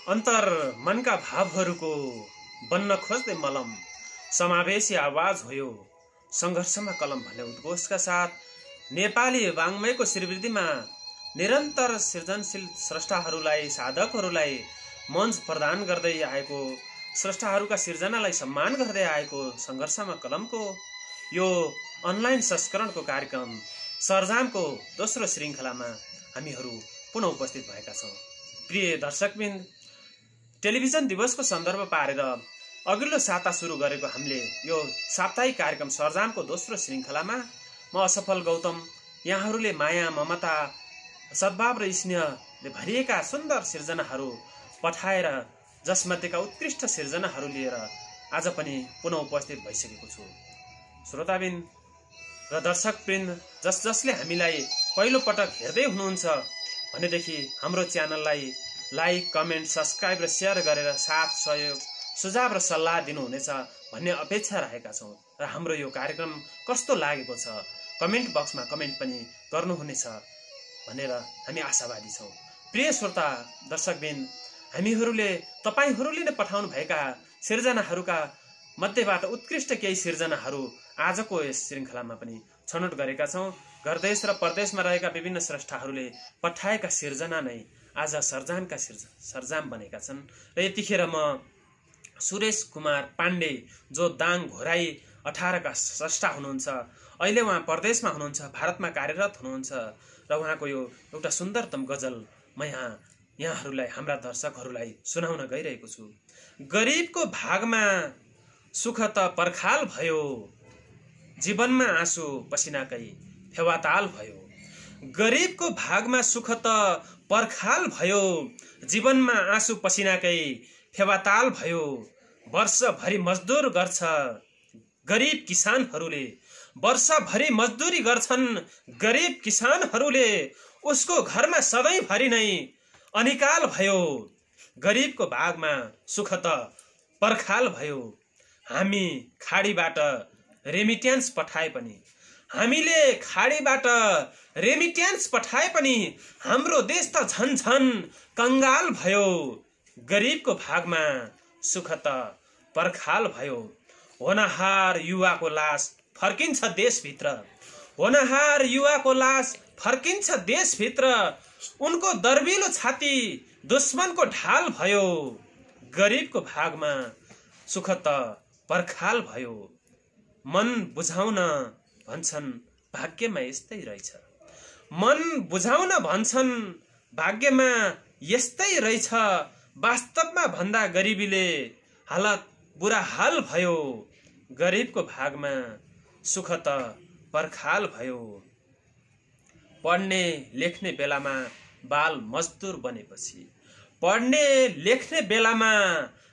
अन्तर मनका भावहरूको बन्न खोज्दै मलम समावेशी आवाज हो यो संघर्षमा कलम भन्ने उद्घोषका साथ नेपाली वाङ्मयको श्रीवृद्धिमा निरन्तर सृजनशील स्रष्टाहरूलाई साधकहरूलाई मञ्च प्रदान गर्दै आएको स्रष्टाहरूका सिर्जनालाई सम्मान गर्दै आएको संघर्षमा कलमको यो अनलाइन संस्करणको कार्यक्रम सरजामको दोस्रो श्रृङ्खलामा हामीहरू पुनः उपस्थित भएका छौँ। प्रिय दर्शकबिन्द, टेलिभिजन दिवसको सन्दर्भ पारेर अघिल्लो साता सुरु गरेको हामीले यो साप्ताहिक कार्यक्रम सरजामको दोस्रो श्रृङ्खलामा म असफल गौतम यहाँहरूले माया ममता सद्भाव र स्नेहले भरिएका सुन्दर सिर्जनाहरू पठाएर जसमध्येका उत्कृष्ट सिर्जनाहरू लिएर आज पनि पुनः उपस्थित भइसकेको छु। श्रोताबिन र दर्शकवृन्द, जसले हामीलाई पहिलो पटक हेर्दै हुनुहुन्छ भनेदेखि हाम्रो च्यानललाई लाइक, कमेन्ट, सब्सक्राइब र सेयर गरेर साथ सहयोग सुझाव र सल्लाह दिनुहुनेछ भन्ने अपेक्षा राखेका छौँ र हाम्रो यो कार्यक्रम कस्तो लागेको छ कमेन्ट बक्समा कमेन्ट पनि गर्नुहुनेछ भनेर हामी आशावादी छौँ। प्रिय श्रोता दर्शकबिन, हामीहरूले तपाईहरूले नै पठाउनु भएका सिर्जनाहरूका मध्येबाट उत्कृष्ट केही सिर्जनाहरू आजको यस श्रृङ्खलामा पनि छनौट गरेका छौँ। घरदेश र परदेशमा रहेका विभिन्न स्रष्टाहरूले पठाएका सिर्जना नै आज सरजाम बनेका छन् र यतिखेर म सुरेश कुमार पाण्डे जो दाङ घोराई 18 का स्रष्टा हुनुहुन्छ, अहिले उहाँ परदेशमा हुनुहुन्छ, भारतमा कार्यरत हुनुहुन्छ र उहाँको यो एउटा सुन्दरतम गजल म यहाँहरूलाई हाम्रा दर्शकहरूलाई सुनाउन गइरहेको छु। गरिबको भागमा सुख त पर्खाल भयो, जीवनमा आँसु पसिनाकै फेवाताल भयो। गरिबको भागमा सुख त पर्खाल भयो, जीवनमा आँसु पसिनाकै फेवाताल भयो। वर्षभरि मजदुर गर्छ गरिब किसानहरूले, वर्षभरि मजदुरी गर्छन् गरिब किसानहरूले, उसको घरमा सधैँभरि नै अनिकाल भयो। गरिबको भागमा सुख त पर्खाल भयो, हामी खाडीबाट रेमिट्यान्स पठाए पनि, हामीले खाडीबाट रेमिट्यान्स पठाए पनि हाम्रो देश त झन कंगाल भयो। गरिबको भागमा सुख त पर्खाल भयो, होनहार युवाको लास फर्किन्छ देशभित्र, होनहार युवाको लास फर्किन्छ देशभित्र, उनको दर्बिलो छाती दुश्मनको ढाल भयो। गरिबको भागमा सुख त पर्खाल भयो, मन बुझाउन भन्छन् भाग्यमा यस्तै रहेछ, मन बुझाउन भन्छन् भाग्यमा यस्तै रहेछ, वास्तवमा भन्दा गरिबीले हालत बुरा हाल भयो। गरिबको भागमा सुख त पर्खाल भयो, पढ्ने लेख्ने बेलामा बाल मजदुर बनेपछि, पढ्ने लेख्ने बेलामा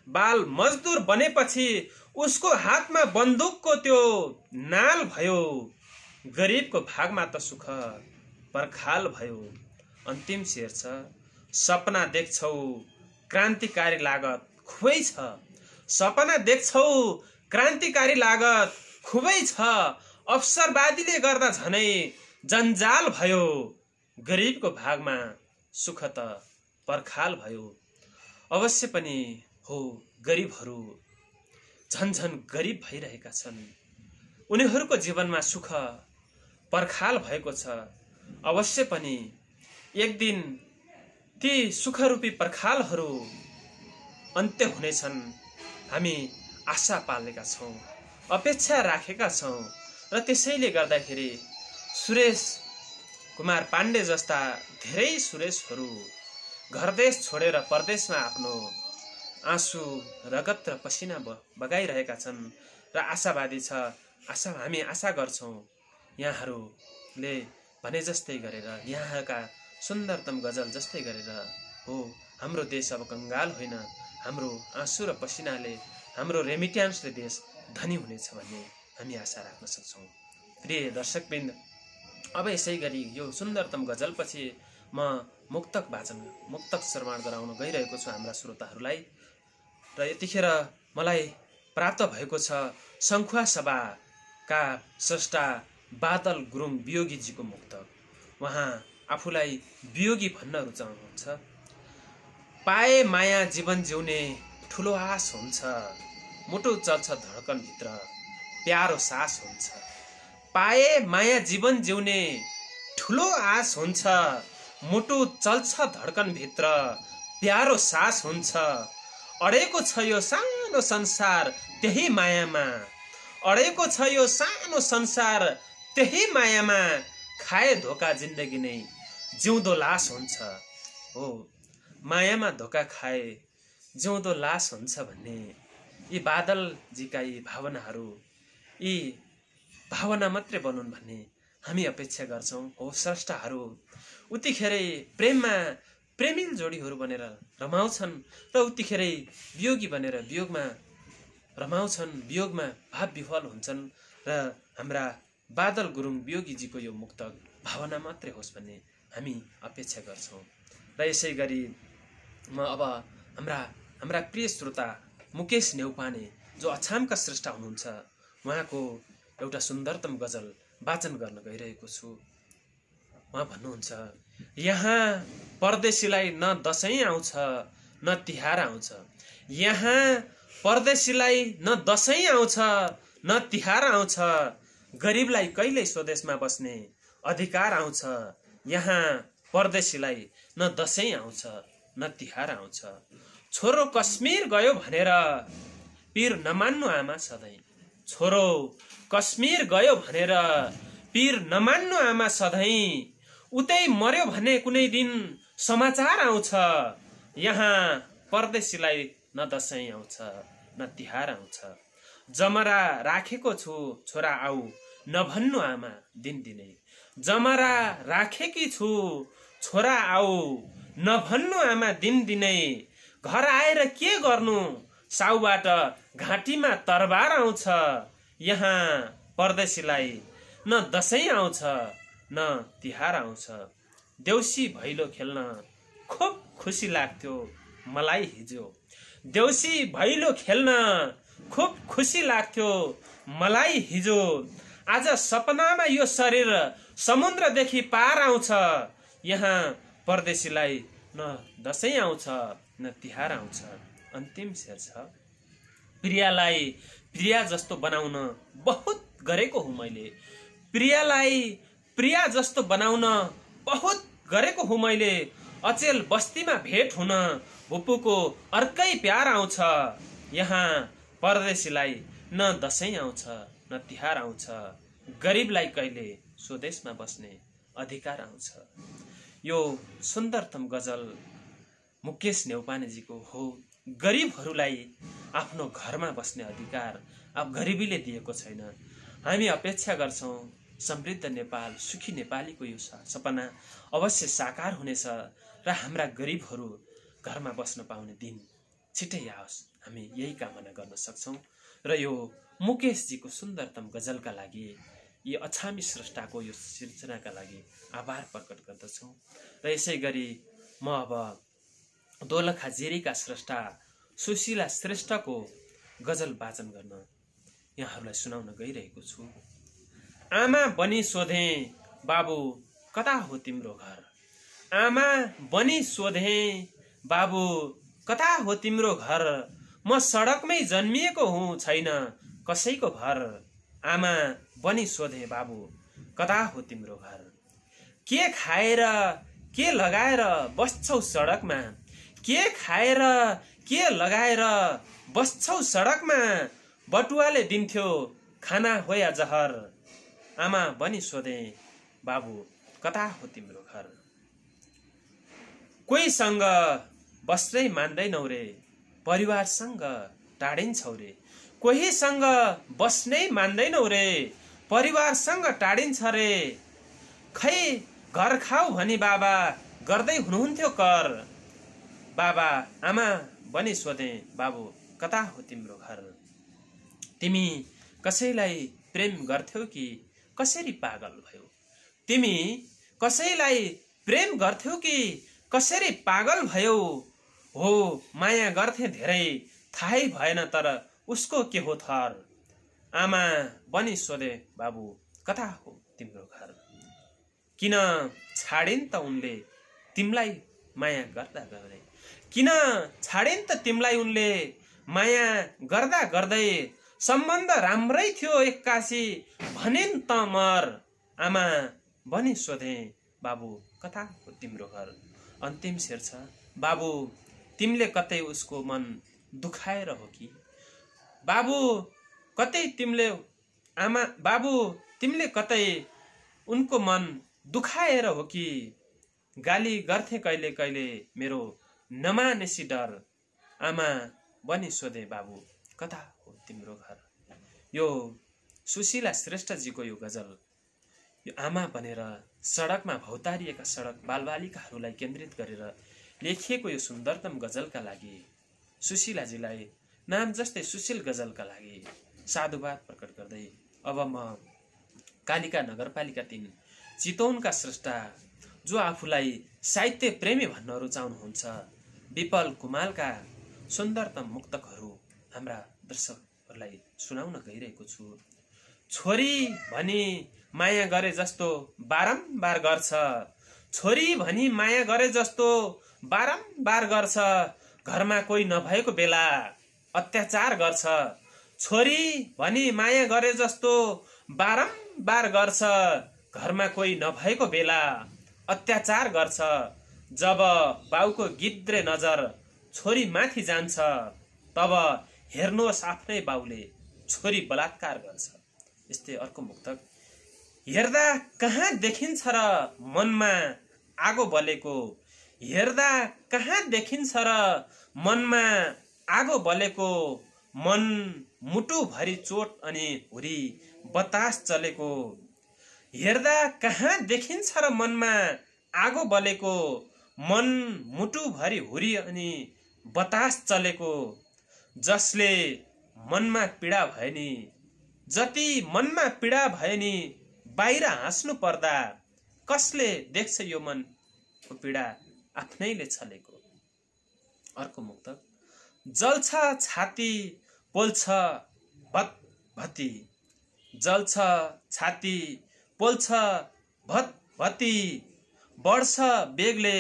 बाल मजदुर बनेपछि उसको हातमा बन्दुकको त्यो नाल भयो। गरिबको भागमा त सुख पर्खाल भयो। अन्तिम शेर छ, सपना देख्छौ क्रान्तिकारी लागत खुबै छ, सपना देख्छौ क्रान्तिकारी लागत खुबै छ, अवसरवादीले गर्दा झनै जन्जाल भयो। गरिबको भागमा सुख त पर्खाल भयो। अवश्य पनि हो, गरिबहरू झन गरिब भइरहेका छन्, उनीहरूको जीवनमा सुख पर्खाल भएको छ। अवश्य पनि एक दिन ती सुखरूपी पर्खालहरू अन्त्य हुनेछन्, हामी आशा पालेका छौँ, अपेक्षा राखेका छौँ र त्यसैले गर्दाखेरि सुरेश कुमार पाण्डे जस्ता धेरै सुरेशहरू घरदेश छोडेर परदेशमा आफ्नो आँसु रगत र पसिना बगाइरहेका छन् र आशावादी छ, हामी आशा गर्छौँ यहाँहरूले भने जस्तै गरेर, यहाँका सुन्दरतम गजल जस्तै गरेर हो हाम्रो देश अब कंगाल होइन, हाम्रो आँसु र पसिनाले, हाम्रो रेमिट्यान्सले देश धनी हुनेछ भन्ने हामी आशा राख्न सक्छौँ। प्रिय दर्शकवृन्द, अब यसै गरी यो सुन्दरतम गजलपछि म मुक्तक वाचन, मुक्तक श्रवण गराउन गइरहेको छु हाम्रा श्रोताहरूलाई र यतिखेर मलाई प्राप्त भएको छ सङ्खुवा सभाका स्रष्टा बादल गुरुङ वियोगीजीको मुक्तक। उहाँ आफूलाई वियोगी भन्न रुचाउनुहुन्छ। पाए माया जीवन जिउने ठुलो आश हुन्छ, मुटु चल्छ धड्कनभित्र प्यारो सास हुन्छ। पाए माया जीवन जिउने ठुलो आश हुन्छ, मुटु चल्छ धड्कनभित्र प्यारो सास हुन्छ। अडेको छ यो सानो संसार त्यही मायामा, अडेको छ यो सानो संसार त्यही मायामा। खाए धोका जिन्दगी नै जिउँदो लास हुन्छ। हो, मायामा धोका खाए जिउँदो लास हुन्छ भन्ने यी बादलजीका यी भावना मात्रै बनुन् भन्ने हामी अपेक्षा गर्छौं। हो, स्रष्टाहरू उतिखेरै प्रेममा प्रेमिल जोडीहरू बनेर रमाउँछन् र उतिखेरै वियोगी बनेर वियोगमा रमाउँछन्, वियोगमा भाव विह्वल हुन्छन्। र हाम्रा बादल गुरुङ वियोगीजीको यो मुक्तक भावना मात्रै होस् भन्ने हामी अपेक्षा गर्छौं। र यसै गरी म अब हाम्रा प्रिय श्रोता मुकेश नेउपाने जो अछामका स्रष्टा हुनुहुन्छ, उहाँको एउटा सुन्दरतम गजल वाचन गर्न गइरहेको छु। उहाँ भन्नुहुन्छ, यहाँ परदेशीलाई न दशैं आउँछ न तिहार आउँछ, यहाँ परदेशीलाई न दशैं आउँछ न तिहार आउँछ, गरिबलाई कहिल्यै स्वदेशमा बस्ने अधिकार आउँछ। यहाँ परदेशीलाई न दशैं आउँछ न तिहार आउँछ। छोरो कश्मीर गयो भनेर पीर नमान्नु आमा सधैँ, छोरो कश्मीर गयो भनेर पीर नमान्नु आमा सधैँ, उतै मर्यो भने कुनै दिन समाचार आउँछ। यहाँ परदेशीलाई न दशैं आउँछ न तिहार आउँछ। जमरा राखेको छु छोरा आऊ नभन्नु आमा दिनदिनै, जमरा राखेकी छु छोरा आऊ नभन्नु आमा दिनदिनै। घर आएर के गर्नु साउबाट घाँटीमा तरबार आउँछ। यहाँ परदेशीलाई न दशैं आउँछ न तिहार आउँछ। देउसी भैलो खेल्न खुब खुसी लाग्थ्यो मलाई हिजो, देउसी भैलो खेल्न खुब खुसी लाग्थ्यो मलाई हिजो। आज सपनामा यो शरीर समुद्रदेखि पार आउँछ। यहाँ परदेशीलाई न दशैं आउँछ न तिहार आउँछ। अन्तिम शेर छ, प्रियालाई प्रिया जस्तो बनाउन बहुत गरेको हुँ मैले, प्रियालाई प्रिया जस्तो बनाउन बहुत गरेको हुँ मैले। अचेल बस्तीमा भेट हुन भुपुको अर्कै प्यार आउँछ। यहाँ परदेशीलाई न दशैं आउँछ न तिहार आउँछ, गरिबलाई कहिले स्वदेशमा बस्ने अधिकार आउँछ। यो सुन्दरतम गजल मुकेश नेउपानेजीको हो। गरिबहरूलाई आफ्नो घरमा बस्ने अधिकार अब गरिबीले दिएको छैन। हामी अपेक्षा गर्छौं समृद्ध नेपाल, सुखी नेपालीको यो सपना अवश्य साकार हुनेछ र हाम्रा गरिबहरू घरमा बस्न पाउने दिन छिटै आओस्, हामी यही कामना गर्न सक्छौं। र यो मुकेशजीको सुन्दरतम गजलका लागि, यी अछामी स्रष्टाको यो सिर्जनाका लागि आभार प्रकट गर्दछौं। र यसै गरी म अब दोलखा जिरीका स्रष्टा सुशीला श्रेष्ठको गजल वाचन गर्न यहाँहरूलाई सुनाउन गइरहेको छु। आमा बनी सोधे बाबु कता हो तिम्रो घर, आमा बनी सोधे बाबु कता हो तिम्रो घर, म सडकमै जन्मिएको हुँ छैन कसैको घर। आमा बनी सोधे बाबु कता हो तिम्रो घर, के खाएर के लगाएर बस्छौ सडकमा, के खाएर के लगाएर बस्छौ सडकमा, बटुवाले दिन्थ्यो खाना हो या जहर। आमा बनी सोधे बाबु कता हो तिम्रो घर, कोहीसँग बस्नै मान्दैनौ रे परिवारसँग टाढिन्छौ रे, कोहीसँग बस्नै मान्दैनौ रे परिवारसँग टाढिन्छ रे। खै घर खाऊ भनी बाबा गर्दै हुनुहुन्थ्यो कर, बाबा आमा बनी सोधे बाबु कता हो तिम्रो घर, तिमी कसैलाई प्रेम गर्थ्यौ कि कसरी पागल भयो, तिमी कसैलाई प्रेम गर्थ्यौ कि कसरी पागल भयो। हो माया गर्थे धेरै थाहै भएन तर उसको के हो थर। आमा बनी सोधे बाबु कता हो तिम्रो घर, किन छाडिन् त उनले तिमलाई माया गर्दा गर्दै, किन छाडेन् त तिमलाई उनले माया गर्दा गर्दै सम्बन्ध राम्रै थियो एक्कासी भनेन् त मर आमा भनी सोधे बाबु कता हो तिम्रो घर। अन्तिम शेर छ बाबु तिमीले कतै उसको मन दुखाएर हो कि बाबु कतै तिमीले आमा बाबु तिमीले कतै उनको मन दुखाएर हो कि गाली गर्थे कहिले कहिले मेरो नमानेसी डर आमा भनी सोधे बाबु कता हो तिम्रो घर। यो सुशीला श्रेष्ठजीको यो गजल यो आमा भनेर सडकमा भौतारिएका सडक बालबालिकाहरूलाई केन्द्रित गरेर लेखिएको यो सुन्दरतम गजलका लागि सुशीलाजीलाई नाम जस्तै सुशील गजलका लागि साधुवाद प्रकट गर्दै अब म कालिका नगरपालिका 3 चितवनका स्रष्टा जो आफूलाई साहित्य प्रेमी भन्न रुचाउनुहुन्छ विपल कुमालका सुन्दरतम मुक्तकहरू हाम्रा दर्शकहरूलाई सुनाउन गइरहेको छु। छोरी भनी माया गरे जस्तो बारम्बार गर्छ छोरी भनी माया गरे जस्तो बारम्बार गर्छ घरमा कोही नभएको बेला अत्याचार गर्छ छोरी भनी माया गरे जस्तो बारम्बार गर्छ घरमा कोही नभएको बेला अत्याचार गर्छ जब बाउको गिद्रे नजर छोरी माथि जान्छ तब हेर्नुहोस् आफ्नै बाउले छोरी बलात्कार गर्छ। यस्तै अर्को मुक्तक हेर्दा कहाँ देखिन्छ र मनमा आगो बलेको हेर्दा कहाँ देखिन्छ र मनमा आगो बलेको मन मुटु भरि चोट अनि हुरी बतास चलेको हेर्दा कहाँ देखिन्छ र मनमा आगो बलेको मन मुटु भरि हुरी अनि बतास चलेको जसले मनमा पीडा भए नि जति मनमा पीडा भए नि बाहिर हाँस्नु पर्दा कसले देख्छ यो मनको पीडा आफ्नैले छलेको। अर्को मुक्तक जल्छ छाती पोल्छ भत भती जल्छ छाती पोल्छ भत भती बढ्छ बेगले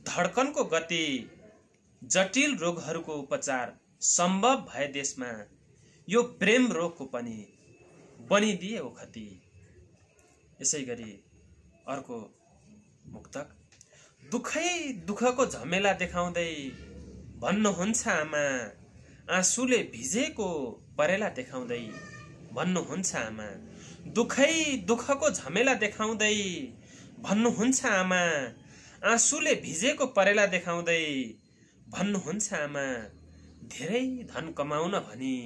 धड्कनको गति जटिल रोगहरूको उपचार सम्भव भए देशमा यो प्रेम रोगको पनि बनिदिए ओखती। यसै गरी अर्को मुक्तक दुखै दुखको झमेला देखाउँदै भन्नुहुन्छ आमा आँसुले भिजेको परेला देखाउँदै भन्नुहुन्छ आमा दुखै दुखको झमेला देखाउँदै भन्नुहुन्छ आमा आँसुले भिजेको परेला देखाउँदै भन्नुहुन्छ आमा धेरै धन कमाउन भनी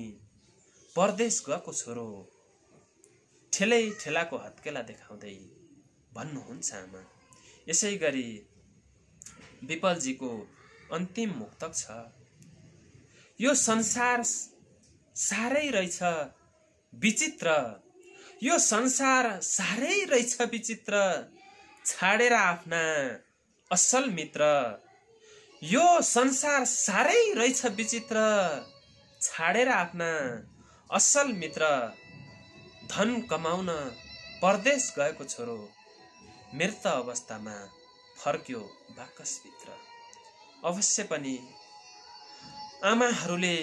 परदेश गएको छोरो ठेलै ठेलाको हत्केला देखाउँदै भन्नुहुन्छ आमा। यसै गरी विपलजीको अन्तिम मुक्तक छ यो संसार साह्रै रहेछ विचित्र यो संसार साह्रै रहेछ विचित्र छाडेर आफ्ना असल मित्र यो संसार साह्रै रहेछ विचित्र छाडेर आफ्ना असल मित्र धन कमाउन परदेश गएको छोरो मृत अवस्थामा फर्क्यो बाकसभित्र। अवश्य पनि आमाहरूले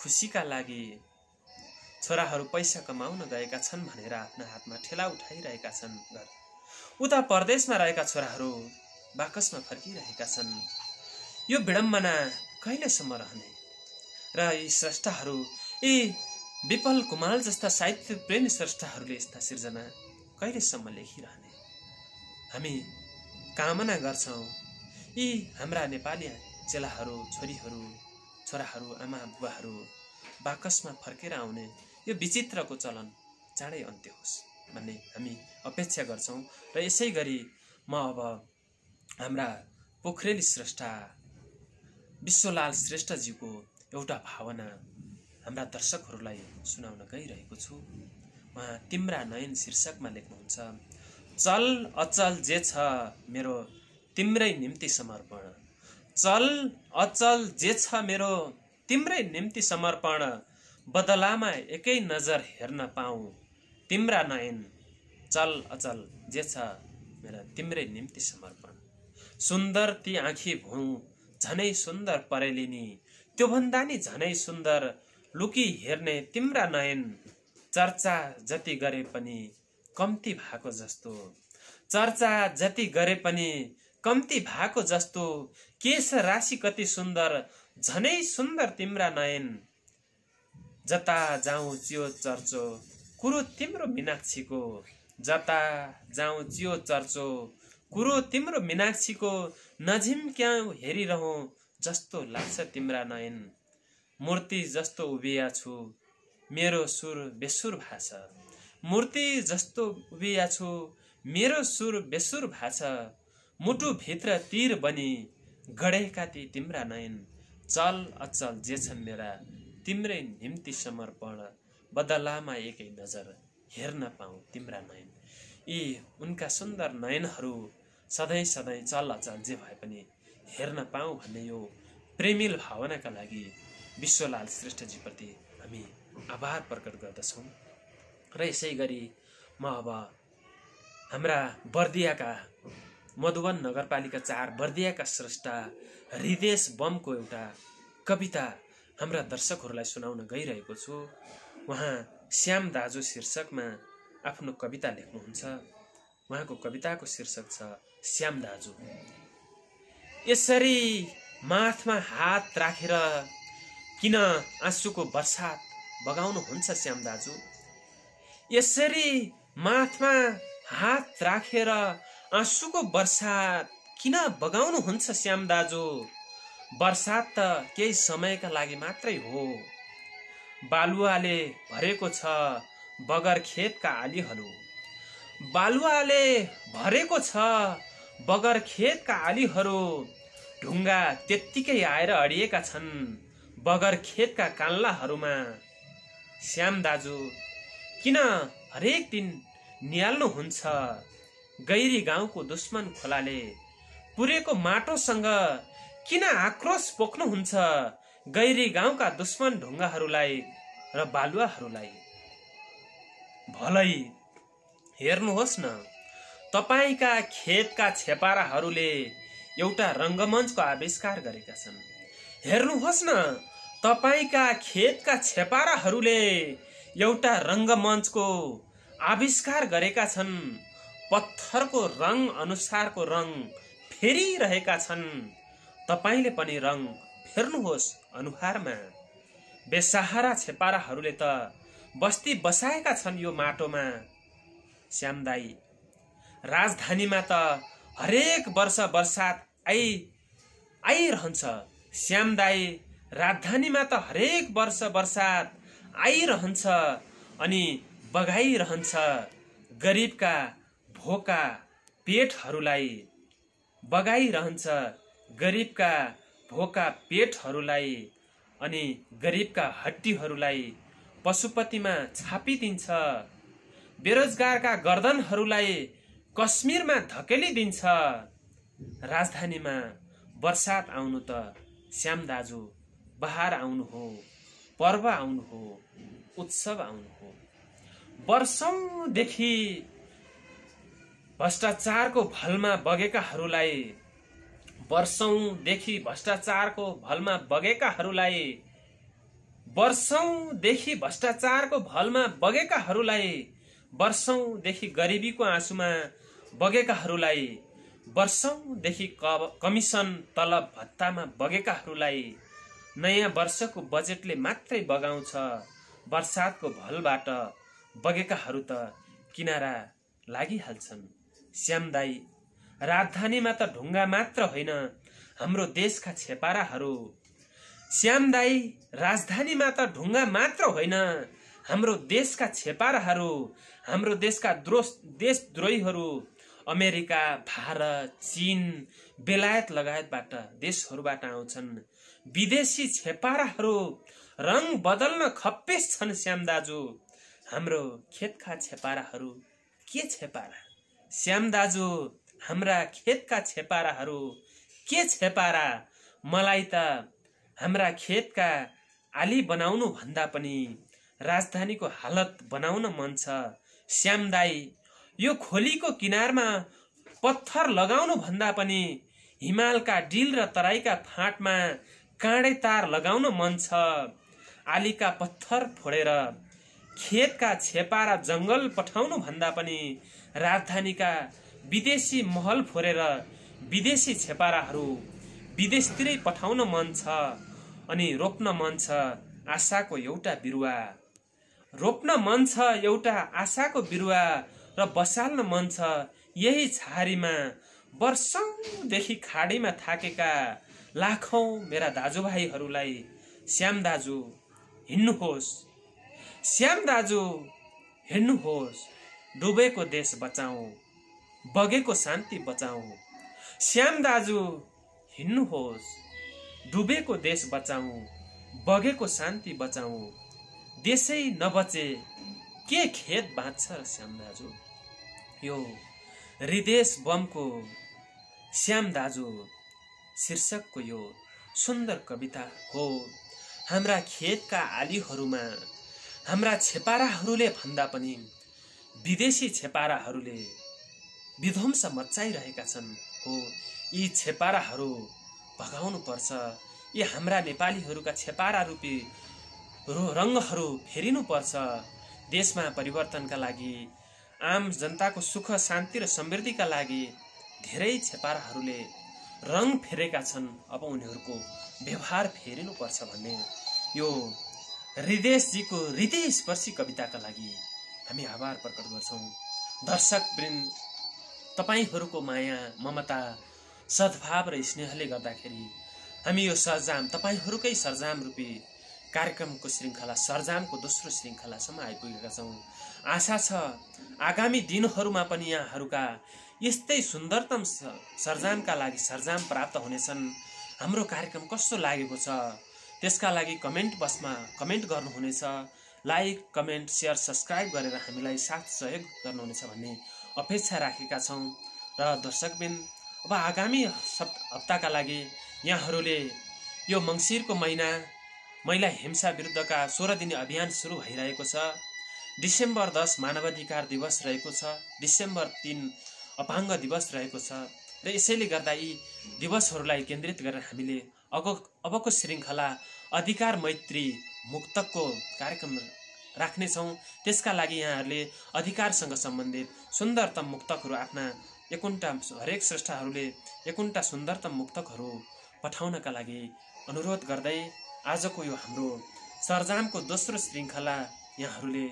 खुसीका लागि छोराहरू पैसा कमाउन गएका छन् भनेर आफ्ना हातमा ठेला उठाइरहेका छन्। उता परदेशमा रहेका छोराहरू बाकसमा फर्किरहेका छन्। यो विडम्बना कहिलेसम्म रहने र यी स्रष्टाहरू यी विपल कुमाल जस्ता साहित्य प्रेमी स्रष्टाहरूले यस्ता सिर्जना कहिलेसम्म लेखिरहने हामी कामना गर्छौं यी हाम्रा नेपाली चेलाहरू छोरीहरू छोराहरू आमा बुबाहरू बाकसमा फर्केर आउने यो विचित्रको चलन चाँडै अन्त्य होस् भन्ने हामी अपेक्षा गर्छौं। र यसै गरी म अब हाम्रा पोखरेली स्रष्टा विश्वलाल श्रेष्ठजीको एउटा भावना हाम्रा दर्शकहरूलाई सुनाउन गइरहेको छु। उहाँ तिम्रा नयन शीर्षकमा लेख्नुहुन्छ चल अचल जे छ मेरो तिम्रै निम्ति समर्पण चल अचल जे छ मेरो तिम्रै निम्ति समर्पण बदलामा एकै नजर हेर्न पाऊँ तिम्रा नयन चल अचल जे छ मेरा तिम्रै निम्ति समर्पण सुन्दर ती आँखी भौँ झनै सुन्दर परेलिनी, त्यो भन्दा नि झनै सुन्दर लुकी हेर्ने तिम्रा नयन। चर्चा जति गरे पनि कम्ती भएको जस्तो, चर्चा जति गरे पनि कम्ती भएको जस्तो, केश राशि कति सुन्दर झनै सुन्दर तिम्रा नयन। जता जाउँ चियो चर्चो कुरो तिम्रो मीनाक्षीको, जता जाउँ चियो चर्चो कुरो तिम्रो मीनाक्षीको, नझिम्क्याउ हेरिरहँ जस्तो लाग्छ तिम्रा नयन। मूर्ति जस्तो उभिया छु मेरो सुर बेसुर भाछ, मूर्ति जस्तो उभिया छु मेरो सुर बेसुर भाछ। मुटु भित्र तीर बनी गढेका ती तिम्रा नयन। चल अचल जे छन् मेरा तिम्रै निम्ति समर्पण, बदलामा एकै नजर हेर्न पाऊँ तिम्रा नयन। यी उनका सुन्दर नयनहरू सधैँ सधैँ चल अचल जे भए पनि हेर्न पाऊँ भन्ने यो प्रेमिल भावनाका लागि विश्वलाल श्रेष्ठजीप्रति हामी आभार प्रकट गर्दछौँ। र यसै गरी म अब हाम्रा बर्दियाका मधुवन नगरपालिका 4 बर्दियाका स्रष्टा हृदेश बमको एउटा कविता हाम्रा दर्शकहरूलाई सुनाउन गइरहेको छु। उहाँ श्याम दाजु शीर्षकमा आफ्नो कविता लेख्नुहुन्छ। उहाँको कविताको शीर्षक छ श्याम दाजु। यसरी माथमा हात राखेर किन आँसुको बर्सात बगाउनुहुन्छ श्याम दाजु। यसरी माथमा हात राखेर आँसुको बर्सात किन बगाउनुहुन्छ श्याम दाजु। बर्सात त केही समयका लागि मात्रै हो। बालुवाले भरेको छ बगर खेतका आलीहरू, बालुवाले भरेको छ बगर खेतका आलीहरू। ढुङ्गा त्यत्तिकै आएर अडिएका छन् बगर खेतका कान्लाहरूमा। श्याम दाजु किन हरेक दिन निहाल्नुहुन्छ गैरी गाउँको दुश्मन खोलाले। पुरेको माटोसँग किन आक्रोश पोख्नुहुन्छ गैरी गाउँका दुश्मन ढुङ्गाहरूलाई र बालुवाहरूलाई। भलै हेर्नुहोस् न तपाईका खेतका छेपाराहरूले एउटा रङ्गमञ्चको आविष्कार गरेका छन्। हेर्नुहोस् न तपाईका खेतका छेपाराहरूले एउटा रङ्गमञ्चको आविष्कार गरेका छन्। पत्थरको रङ अनुसारको रङ फेरिरहेका छन्। तपाईले पनि रङ फेर्नुहोस् अनुहारमा। बेसहारा छेपाराहरूले त बस्ती बसाएका छन् यो माटोमा। श्याम दाई राजधानीमा त हरेक वर्ष बर्सात आइरहन्छ। श्याम दाई राजधानीमा त हरेक वर्ष बर्सात आइरहन्छ अनि बगाइरहन्छ गरिबका भोका पेटहरूलाई। बगाइरहन्छ गरिबका भोका पेटहरूलाई अनि गरिबका हड्डीहरूलाई पशुपतिमा छापिदिन्छ। बेरोजगारका गर्दनहरूलाई कश्मीरमा धकेलिदिन्छ। राजधानीमा बर्सात आउनु त श्याम दाजु बहार आउनु हो, पर्व आउनु हो, उत्सव आउनु हो। वर्षौंदेखि भ्रष्टाचारको भलमा बगेकाहरूलाई, वर्षौंदेखि भ्रष्टाचारको भलमा बगेकाहरूलाई, वर्षौंदेखि भ्रष्टाचारको भलमा बगेकाहरूलाई, वर्षौंदेखि गरिबीको आँसुमा बगेकाहरूलाई, वर्षौंदेखि कमिसन तलब भत्तामा बगेकाहरूलाई नयाँ वर्षको बजेटले मात्रै बगाउँछ। बर्सातको भलबाट बगेकाहरू त किनारा लागिहाल्छन्। श्याम दाई राजधानीमा त ढुङ्गा मात्र होइन हाम्रो देशका छेपाराहरू। श्याम दाई राजधानीमा त ढुङ्गा मात्र होइन हाम्रो देशका छेपाराहरू, हाम्रो देशका देशद्रोहीहरू अमेरिका, भारत, चीन, बेलायत लगायतबाट देशहरूबाट आउँछन्। विदेशी छेपाराहरू रङ बदल्न खप्पेस छन् श्याम दाजु। हाम्रो खेतका छेपाराहरू के छेपारा। श्याम दाजु हाम्रा खेतका छेपाराहरू के छेपारा। मलाई त हाम्रा खेतका आली बनाउनु भन्दा पनि राजधानीको हालत बनाउन मन छ। श्याम दाई यो खोलीको किनारमा पत्थर लगाउनु भन्दा पनि हिमालका डिल र तराईका फाँटमा काँडे तार लगाउन मन छ। आलीका पत्थर फोडेर खेतका छेपारा जंगल पठाउनु भन्दा पनि राजधानीका विदेशी महल फोरेर विदेशी छेपाराहरू विदेशतिरै पठाउन मन छ। अनि रोप्न मन छ आशाको एउटा बिरुवा, रोप्न मन छ एउटा आशाको बिरुवा र बसाल्न मन छ यही छहारीमा वर्षौंदेखि खाडीमा थाकेका लाखौं मेरा दाजुभाइहरूलाई। श्याम दाजु हिँड्नुहोस्, श्याम दाजु हिँड्नुहोस्, डुबेको देश बचाऊ, बगेको शान्ति बचाऊ। श्याम दाजु हिँड्नुहोस्, डुबेको देश बचाऊ, बगेको शान्ति बचाऊ। देशै नबचे के खेत बाँच्छ र श्याम दाजु। यो हृदेश बमको श्याम दाजु शीर्षकको यो सुन्दर कविता हो। हाम्रा खेतका आलीहरूमा हाम्रा छेपाराहरूले भन्दा पनि विदेशी छेपाराहरूले विध्वंस मचाइरहेका छन्। हो, यी छेपाराहरू भगाउनु पर्छ। यी हाम्रा नेपालीहरूका छेपारा रूपी रंगहरू फेरिनु पर्छ। देशमा परिवर्तनका लागि, आम जनताको सुख शान्ति र समृद्धिका लागि धेरै छेपाराहरूले रंग फेरेका छन्। अब उनीहरूको व्यवहार फेरिनु पर्छ भन्ने यो हृदेशजीको हृदयस्पर्शी कविताका लागि हामी आभार प्रकट गर्छौं। दर्शकवृन्द, तपाईहरूको माया, ममता, सद्भाव र स्नेहले गर्दाखेरि हामी यो सरजाम, तपाईहरूकै सरजाम रूपी कार्यक्रमको श्रृङ्खला, सरजामको दोस्रो श्रृङ्खलासम्म आइपुगेका छौं। आशा छ आगामी दिनहरूमा पनि यहाँहरूका यस्तै सुन्दरतम सरजामका लागि सरजाम प्राप्त हुनेछन्। हाम्रो कार्यक्रम कस्तो लागेको छ त्यसका लागि कमेन्ट बक्समा कमेन्ट गर्नुहुनेछ। लाइक, कमेन्ट, शेयर, सब्स्क्राइब गरेर हामीलाई साथ सहयोग गर्नुहुनेछ भन्ने अपेक्षा राखेका छौं। र दर्शकबिन, अब आगामी हप्ताका लागि यहाँहरूले यो मंसिरको महिना महिला हिंसा विरुद्धका 16 दिने अभियान सुरु भइरहेको छ। डिसेम्बर 10 मानवाधिकार दिवस रहेको छ। डिसेम्बर 3 अपाङ्ग दिवस रहेको छ। र यसैले गर्दा यी दिवसहरूलाई केन्द्रित गरेर हामीले अबको श्रृङ्खला अधिकार मैत्री मुक्तकको कार्यक्रम राख्नेछौँ। त्यसका लागि यहाँहरूले अधिकारसँग सम्बन्धित सुन्दरतम मुक्तकहरू आफ्ना हरेक श्रेष्ठहरूले एकुन्टा सुन्दरतम मुक्तकहरू पठाउनका लागि अनुरोध गर्दै आजको यो हाम्रो सरजामको दोस्रो श्रृङ्खला यहाँहरूले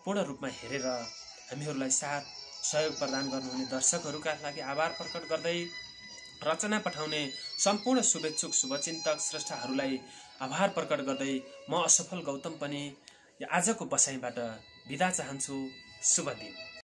पूर्ण रूपमा हेरेर हामीहरूलाई साथ सहयोग प्रदान गर्नुहुने दर्शकहरूका लागि आभार प्रकट गर्दै रचना पठाउने सम्पूर्ण शुभेच्छुक शुभचिन्तक श्रेष्ठहरूलाई आभार प्रकट गर्दै म असफल गौतम पनि आजको बसाइबाट बिदा चाहन्छु। शुभ दिन।